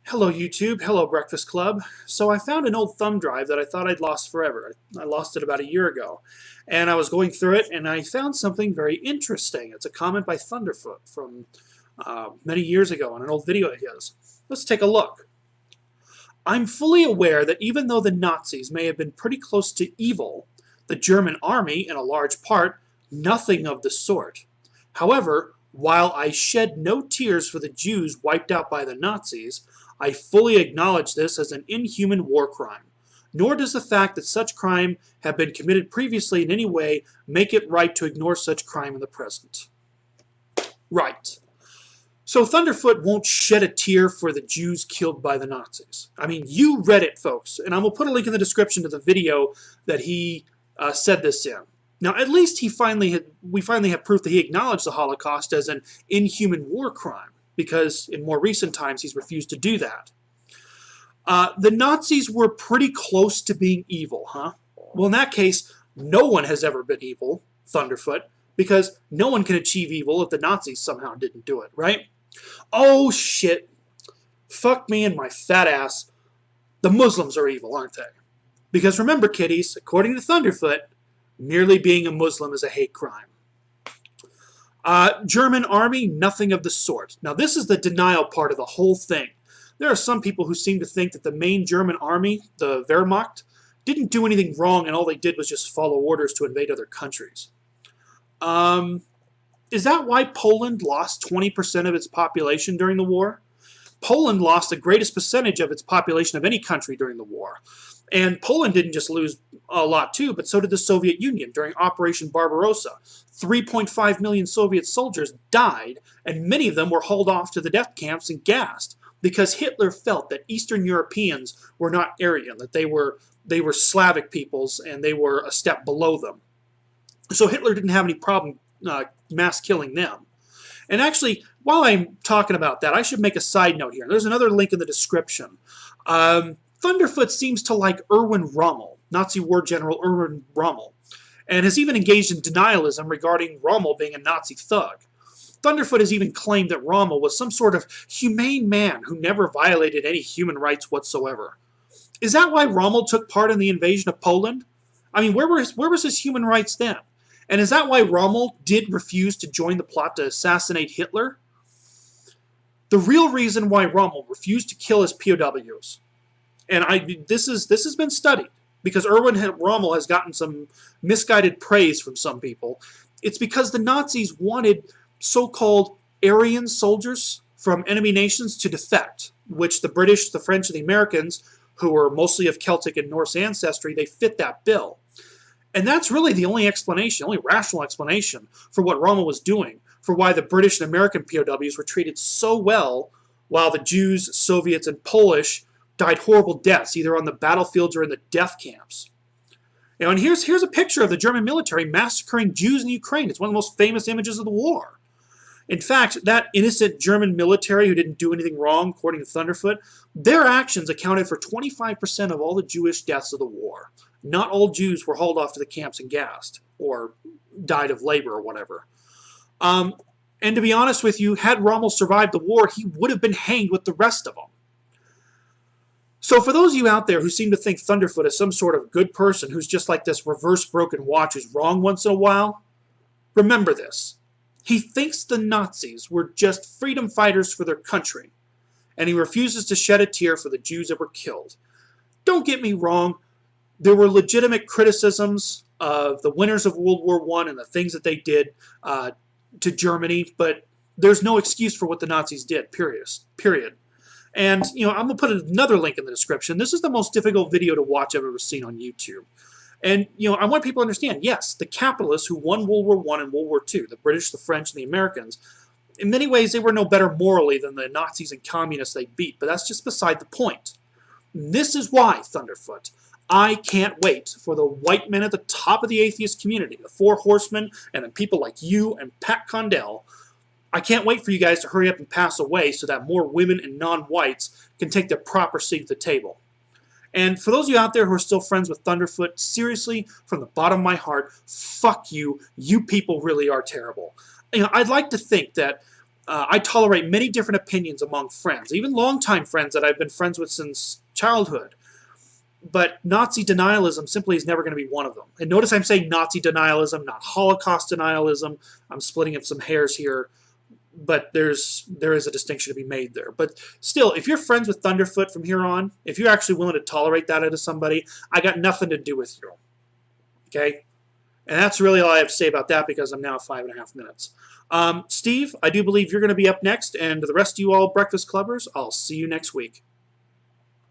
Hello YouTube, hello Breakfast Club. So I found an old thumb drive that I thought I'd lost forever. I lost it about a year ago. And I was going through it and I found something very interesting. It's a comment by Thunderfoot from many years ago on an old video of his. Let's take a look. I'm fully aware that even though the Nazis may have been pretty close to evil, the German army, in a large part, nothing of the sort. However, while I shed no tears for the Jews wiped out by the Nazis, I fully acknowledge this as an inhuman war crime. Nor does the fact that such crime have been committed previously in any way make it right to ignore such crime in the present. Right. So Thunderfoot won't shed a tear for the Jews killed by the Nazis. I mean, you read it, folks, and I will put a link in the description to the video that he said this in. Now, at least we finally have proof that he acknowledged the Holocaust as an inhuman war crime, because in more recent times he's refused to do that. The Nazis were pretty close to being evil, huh? Well, in that case, no one has ever been evil, Thunderfoot, because no one can achieve evil if the Nazis somehow didn't do it, right? Oh, shit. Fuck me and my fat ass. The Muslims are evil, aren't they? Because remember, kiddies, according to Thunderfoot, merely being a Muslim is a hate crime. German army, nothing of the sort. Now, this is the denial part of the whole thing. There are some people who seem to think that the main German army, the Wehrmacht, didn't do anything wrong and all they did was just follow orders to invade other countries. Is that why Poland lost 20% of its population during the war? Poland lost the greatest percentage of its population of any country during the war. And Poland didn't just lose a lot too, but so did the Soviet Union during Operation Barbarossa. 3.5 million Soviet soldiers died, and many of them were hauled off to the death camps and gassed because Hitler felt that Eastern Europeans were not Aryan, that they were Slavic peoples and they were a step below them. So Hitler didn't have any problem mass killing them. And actually, while I'm talking about that, I should make a side note here. There's another link in the description. Thunderfoot seems to like Erwin Rommel, Nazi war general Erwin Rommel, and has even engaged in denialism regarding Rommel being a Nazi thug. Thunderfoot has even claimed that Rommel was some sort of humane man who never violated any human rights whatsoever. Is that why Rommel took part in the invasion of Poland? I mean, where was his human rights then? And is that why Rommel did refuse to join the plot to assassinate Hitler? The real reason why Rommel refused to kill his POWs, and this has been studied, because Erwin Rommel has gotten some misguided praise from some people. It's because the Nazis wanted so-called Aryan soldiers from enemy nations to defect, which the British, the French, and the Americans, who were mostly of Celtic and Norse ancestry, they fit that bill. And that's really the only explanation, only rational explanation for what Rommel was doing, for why the British and American POWs were treated so well, while the Jews, Soviets, and Polish died horrible deaths, either on the battlefields or in the death camps. And here's a picture of the German military massacring Jews in Ukraine. It's one of the most famous images of the war. In fact, that innocent German military who didn't do anything wrong, according to Thunderfoot, their actions accounted for 25% of all the Jewish deaths of the war. Not all Jews were hauled off to the camps and gassed, or died of labor or whatever. And to be honest with you, had Rommel survived the war, he would have been hanged with the rest of them. So for those of you out there who seem to think Thunderfoot is some sort of good person who's just like this reverse broken watch who's wrong once in a while, remember this. He thinks the Nazis were just freedom fighters for their country, and he refuses to shed a tear for the Jews that were killed. Don't get me wrong, there were legitimate criticisms of the winners of World War I and the things that they did to Germany, but there's no excuse for what the Nazis did, period. And, I'm going to put another link in the description. This is the most difficult video to watch I've ever seen on YouTube. And, I want people to understand, yes, the capitalists who won World War I and World War II, the British, the French, and the Americans, in many ways they were no better morally than the Nazis and communists they beat, but that's just beside the point. This is why, Thunderfoot, I can't wait for the white men at the top of the atheist community, the Four Horsemen, and then people like you and Pat Condell. I can't wait for you guys to hurry up and pass away so that more women and non-whites can take their proper seat at the table. And for those of you out there who are still friends with Thunderfoot, seriously, from the bottom of my heart, fuck you. You people really are terrible. I'd like to think that I tolerate many different opinions among friends, even longtime friends that I've been friends with since childhood. But Nazi denialism simply is never going to be one of them. And notice I'm saying Nazi denialism, not Holocaust denialism. I'm splitting up some hairs here, but there is a distinction to be made there. But still, if you're friends with Thunderfoot from here on, if you're actually willing to tolerate that out of somebody, I got nothing to do with you. Okay? And that's really all I have to say about that, because I'm now at 5.5 minutes. Steve, I do believe you're going to be up next, and the rest of you all Breakfast Clubbers, I'll see you next week.